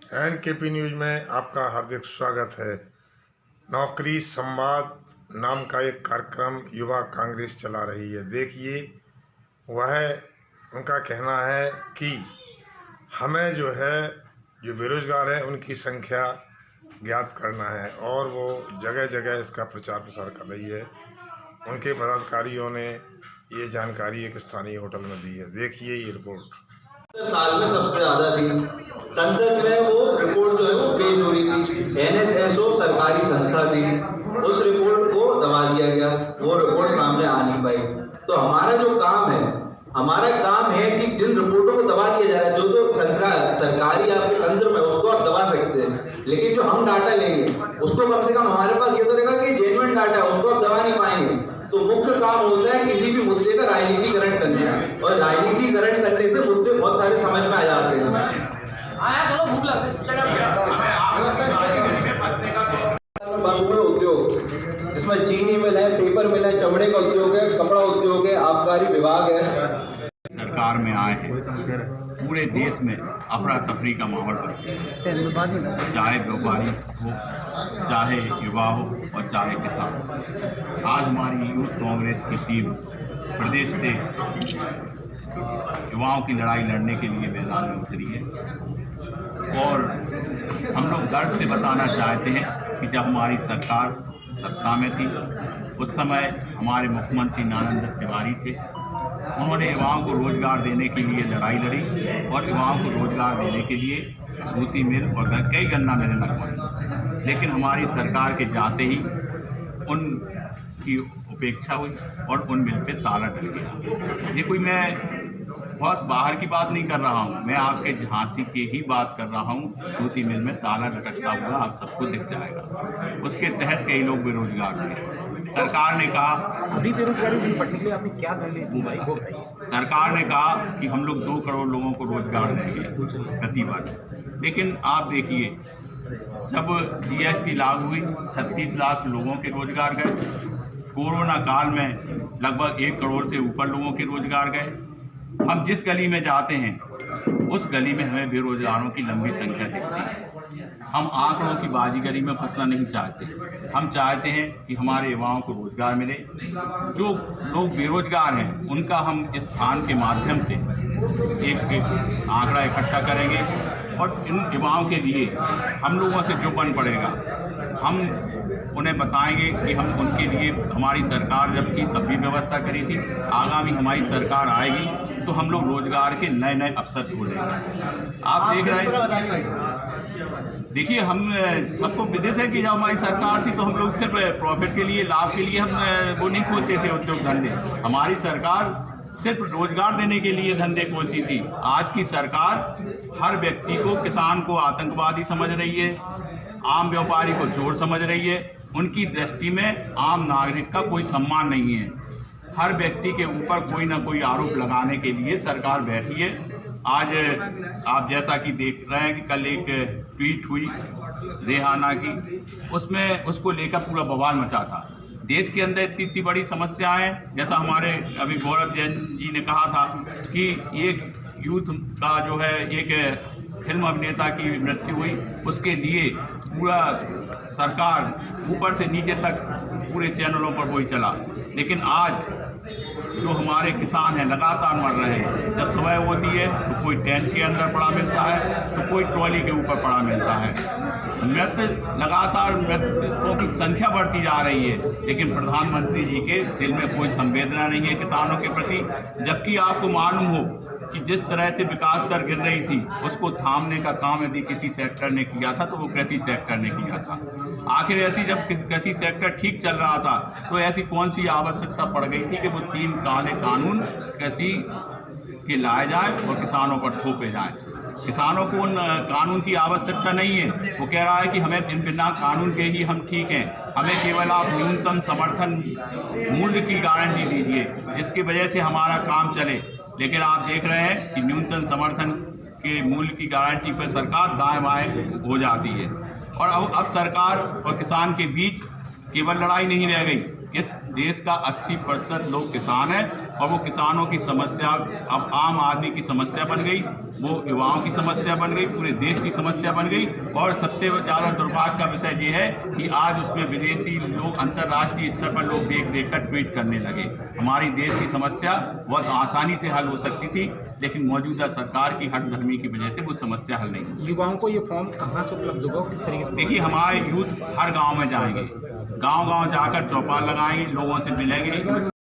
NKP news में आपका हार्दिक स्वागत है। नौकरी संवाद नाम का एक कार्यक्रम युवा कांग्रेस चला रही है। देखिए, वह उनका कहना है कि हमें जो बेरोजगार हैं उनकी संख्या ज्ञात करना है और वो जगह जगह इसका प्रचार प्रसार कर रही है। उनके पदाधिकारियों ने ये जानकारी एक स्थानीय होटल में दी है। देखिए ये रिपोर्ट। साल में सबसे ज्यादा थी संसद में, वो रिपोर्ट जो है वो पेश हो रही थी। एनएसएसओ सरकारी संस्था थी, उस रिपोर्ट को दबा दिया गया, वो रिपोर्ट सामने आ नहीं पाई। तो हमारा जो काम है कि जिन रिपोर्टों को दबा दिया जा रहा है, जो संस्था सरकारी आपके तंत्र में, उसको आप दबा सकते हैं, लेकिन जो हम डाटा लेंगे उसको कम से कम हमारे पास ये तो रहेगा कि जेन्युइन डाटा है, उसको आप दबा नहीं पाएंगे। तो मुख्य काम होता है किसी भी मुद्दे का राजनीतिकरण करना, और राजनीतिकरण करने से मुद्दे बहुत सारे समझ में आ जाते हैं। बंद हुए उद्योग, जिसमें चीनी मिल है, पेपर मिल है, चमड़े का उद्योग है, कपड़ा उद्योग है, आबकारी विभाग है। सरकार में आए हैं, पूरे देश में अफरा तफरी का माहौल बन, चाहे व्यापारी हो, चाहे युवा हो और चाहे किसान। आज हमारी यूथ कांग्रेस की टीम प्रदेश से युवाओं की लड़ाई लड़ने के लिए मैदान में उतरी है और हम लोग गर्व से बताना चाहते हैं कि जब हमारी सरकार सत्ता में थी उस समय हमारे मुख्यमंत्री नारायण दत्त तिवारी थे। उन्होंने युवाओं को रोजगार देने के लिए लड़ाई लड़ी और युवाओं को रोजगार देने के लिए सूती मिल और कई गन्ना मिलें लगवाई, लेकिन हमारी सरकार के जाते ही उनकी उपेक्षा हुई और उन मिल पे ताला डल गया। ये कोई मैं बहुत बाहर की बात नहीं कर रहा हूँ, मैं आपके झांसी की ही बात कर रहा हूँ। सूती मिल में ताला लटकता हुआ आप सबको दिख जाएगा। उसके तहत कई लोग बेरोजगार हुए। सरकार ने कहा अभी बेरोजगारी से निपटने के लिए आपने क्या निर्णय को बताइए। सरकार ने कहा कि हम लोग 2 करोड़ लोगों को रोजगार देंगे प्रति वर्ष, लेकिन आप देखिए जब जीएसटी लागू हुई 36 लाख लोगों के रोजगार गए। कोरोना काल में लगभग 1 करोड़ से ऊपर लोगों के रोजगार गए। हम जिस गली में जाते हैं उस गली में हमें बेरोजगारों की लंबी संख्या दिखती है। हम आंकड़ों की बाजीगरी में फंसना नहीं चाहते। हम चाहते हैं कि हमारे युवाओं को रोजगार मिले। जो लोग बेरोजगार हैं उनका हम इस स्थान के माध्यम से एक आंकड़ा इकट्ठा करेंगे और इन युवाओं के लिए हम लोगों से जो बन पड़ेगा हम उन्हें बताएंगे कि हम उनके लिए, हमारी सरकार जब थी तब भी व्यवस्था करी थी, आगामी हमारी सरकार आएगी तो हम लोग रोजगार के नए नए अवसर खोलेंगे। आप देख रहे हैं, देखिए हम सबको विदित है कि जब हमारी सरकार थी तो हम लोग सिर्फ प्रॉफिट के लिए, लाभ के लिए हम वो नहीं खोलते थे उद्योग धंधे। हमारी सरकार सिर्फ रोजगार देने के लिए धंधे खोलती थी। आज की सरकार हर व्यक्ति को, किसान को आतंकवादी समझ रही है, आम व्यापारी को चोर समझ रही है। उनकी दृष्टि में आम नागरिक का कोई सम्मान नहीं है। हर व्यक्ति के ऊपर कोई ना कोई आरोप लगाने के लिए सरकार बैठी है। आज आप जैसा कि देख रहे हैं कि कल एक ट्वीट हुई रेहाना की, उसमें उसको लेकर पूरा बवाल मचा था। देश के अंदर इतनी बड़ी समस्याएं हैं, जैसा हमारे अभी गौरव जैन जी ने कहा था कि एक यूथ का जो है एक फिल्म अभिनेता की मृत्यु हुई, उसके लिए पूरा सरकार ऊपर से नीचे तक पूरे चैनलों पर वही चला। लेकिन आज जो हमारे किसान हैं लगातार मर रहे हैं। जब सुबह होती है तो कोई टेंट के अंदर पड़ा मिलता है तो कोई ट्रॉली के ऊपर पड़ा मिलता है। मृतकों की संख्या बढ़ती जा रही है, लेकिन प्रधानमंत्री जी के दिल में कोई संवेदना नहीं है किसानों के प्रति। जबकि आपको मालूम हो कि जिस तरह से विकास दर गिर रही थी उसको थामने का काम यदि किसी सेक्टर ने किया था तो वो कृषि सेक्टर ने किया था। आखिर ऐसी जब कृषि सेक्टर ठीक चल रहा था तो ऐसी कौन सी आवश्यकता पड़ गई थी कि वो 3 काले कानून कृषि के लाए जाएं और किसानों पर थोपे जाएं। किसानों को उन कानून की आवश्यकता नहीं है। वो कह रहा है कि हमें बिना कानून के ही हम ठीक हैं, हमें केवल आप न्यूनतम समर्थन मूल्य की गारंटी दीजिए जिसकी वजह से हमारा काम चले। लेकिन आप देख रहे हैं कि न्यूनतम समर्थन के मूल्य की गारंटी पर सरकार दाएं बाएं हो जाती है और अब सरकार और किसान के बीच केवल लड़ाई नहीं रह गई। इस देश का 80% लोग किसान हैं और वो किसानों की समस्या अब आम आदमी की समस्या बन गई, वो युवाओं की समस्या बन गई, पूरे देश की समस्या बन गई। और सबसे ज़्यादा दुर्भाग्य का विषय ये है कि आज उसमें विदेशी लोग, अंतर्राष्ट्रीय स्तर पर लोग देख देख कर ट्वीट करने लगे। हमारी देश की समस्या बहुत आसानी से हल हो सकती थी, लेकिन मौजूदा सरकार की हठधर्मी की वजह से वो समस्या हल नहीं हुई। युवाओं को ये फॉर्म कहाँ से उपलब्ध होगा, किस तरीके से? देखिए, हमारे यूथ हर गांव में जाएंगे, गांव-गांव जाकर चौपाल लगाएंगे, लोगों से मिलेंगे।